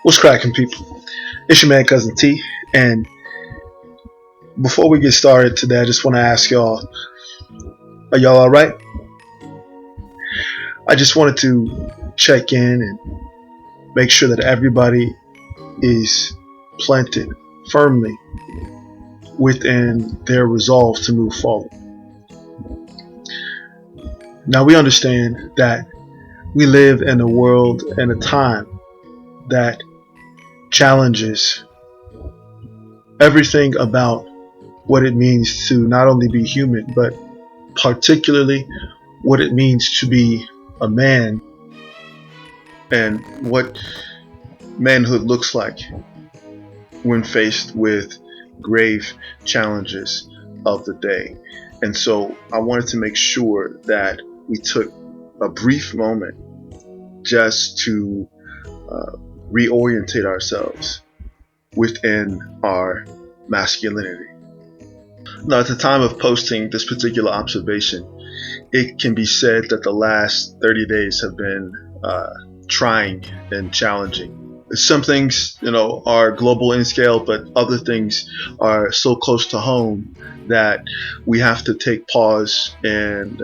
What's cracking, people? It's your man, Cousin T. And before we get started today, I just want to ask y'all, are y'all all right? I just wanted to check in and make sure that everybody is planted firmly within their resolve to move forward. Now, we understand that we live in a world and a time that challenges everything about what it means to not only be human, but particularly what it means to be a man and what manhood looks like when faced with grave challenges of the day. And so I wanted to make sure that we took a brief moment just to reorientate ourselves within our masculinity. Now, at the time of posting this particular observation, it can be said that the last 30 days have been trying and challenging. Some things, are global in scale, but other things are so close to home that we have to take pause and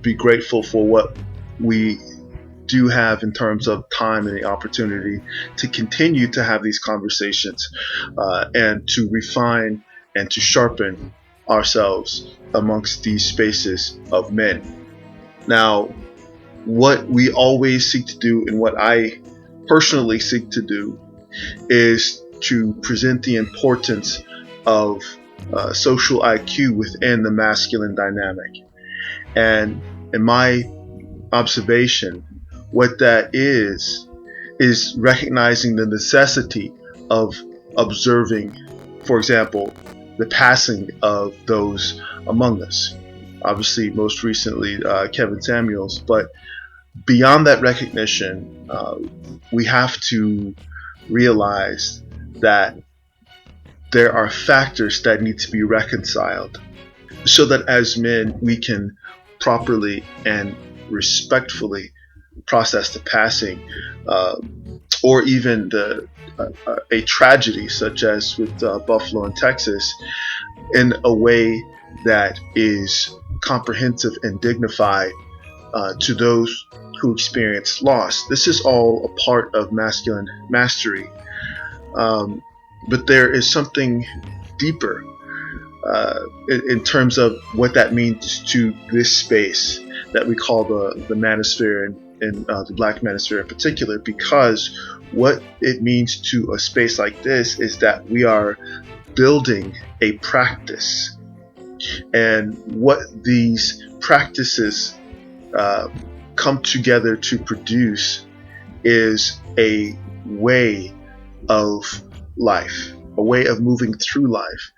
be grateful for what we do have in terms of time and the opportunity to continue to have these conversations and to refine and to sharpen ourselves amongst these spaces of men. Now, what we always seek to do, and what I personally seek to do, is to present the importance of social IQ within the masculine dynamic. And in my observation, what that is recognizing the necessity of observing, for example, the passing of those among us. Obviously, most recently, Kevin Samuels. But beyond that recognition, we have to realize that there are factors that need to be reconciled so that as men, we can properly and respectfully process the passing or even a tragedy such as with Buffalo in Texas in a way that is comprehensive and dignified to those who experience loss. This is all a part of masculine mastery, but there is something deeper in terms of what that means to this space that we call the manosphere and the black manosphere in particular, because what it means to a space like this is that we are building a practice, and what these practices come together to produce is a way of life, a way of moving through life,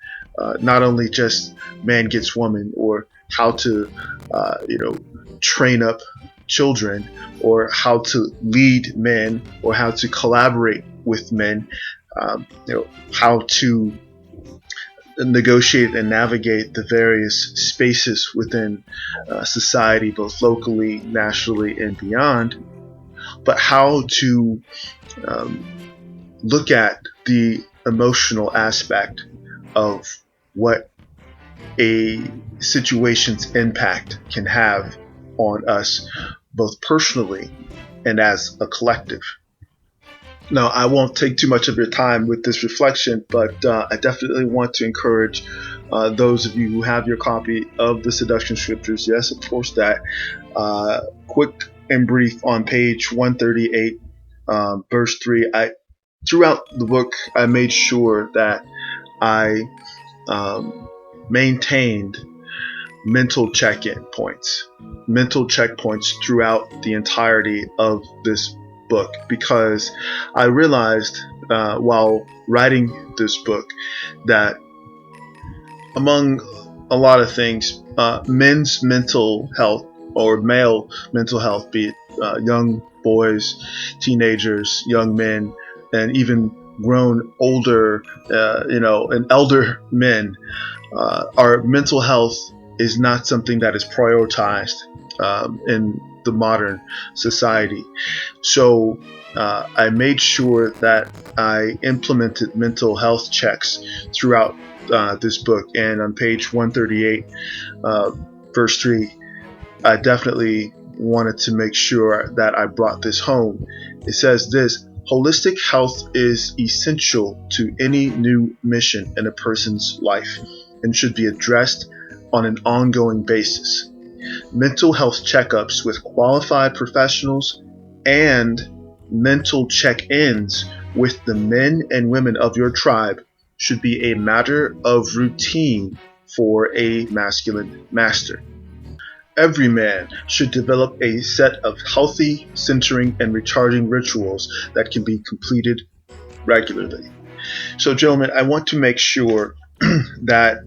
not only just man gets woman, or how to train up children, or how to lead men, or how to collaborate with men, how to negotiate and navigate the various spaces within society, both locally, nationally, and beyond, but how to look at the emotional aspect of what a situation's impact can have on us, both personally and as a collective. Now, I won't take too much of your time with this reflection, but I definitely want to encourage those of you who have your copy of the Seduction Scriptures, yes, of course, that quick and brief on page 138, verse 3. Throughout the book, I made sure that I maintained mental check-in points, mental checkpoints throughout the entirety of this book, because I realized while writing this book that among a lot of things, men's mental health, or male mental health, be it young boys, teenagers, young men, and even grown older, and elder men, our mental health is not something that is prioritized in the modern society. So I made sure that I implemented mental health checks throughout this book. And on page 138, verse 3, I definitely wanted to make sure that I brought this home. It says this: holistic health is essential to any new mission in a person's life and should be addressed on an ongoing basis. Mental health checkups with qualified professionals and mental check-ins with the men and women of your tribe should be a matter of routine for a masculine master. Every man should develop a set of healthy, centering, and recharging rituals that can be completed regularly. So, gentlemen, I want to make sure that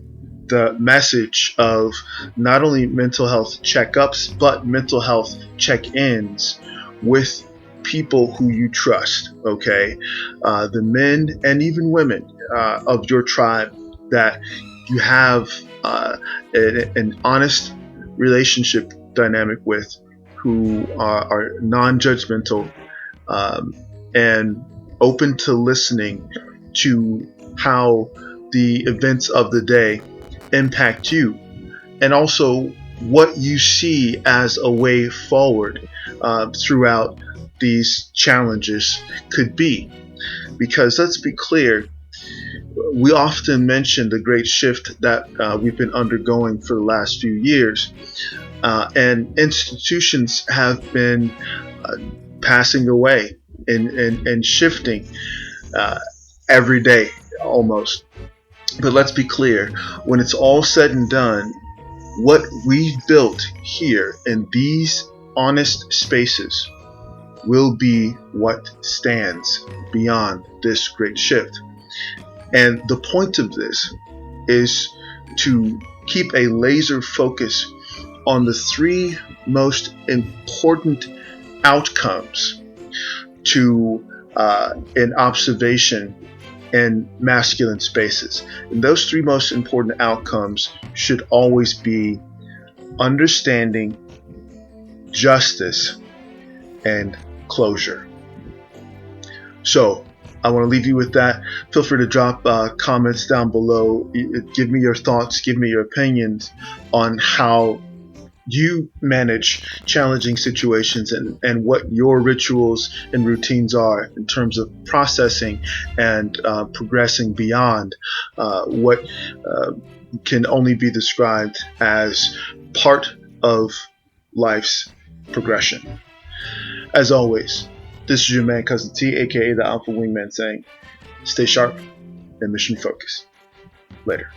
the message of not only mental health checkups, but mental health check-ins with people who you trust, okay? The men and even women of your tribe that you have an honest relationship dynamic with, who are non-judgmental and open to listening to how the events of the day impact you, and also what you see as a way forward throughout these challenges could be. Because let's be clear, we often mention the great shift that we've been undergoing for the last few years, and institutions have been passing away and shifting every day almost. But let's be clear, when it's all said and done, what we've built here in these honest spaces will be what stands beyond this great shift. And the point of this is to keep a laser focus on the three most important outcomes to an observation in masculine spaces. And those three most important outcomes should always be understanding, justice, and closure. So I want to leave you with that. Feel free to drop comments down below. Give me your thoughts, give me your opinions on how you manage challenging situations and what your rituals and routines are in terms of processing and progressing beyond what can only be described as part of life's progression. As always, this is your man Cousin T, aka the Alpha Wingman, saying stay sharp and mission focused. Later.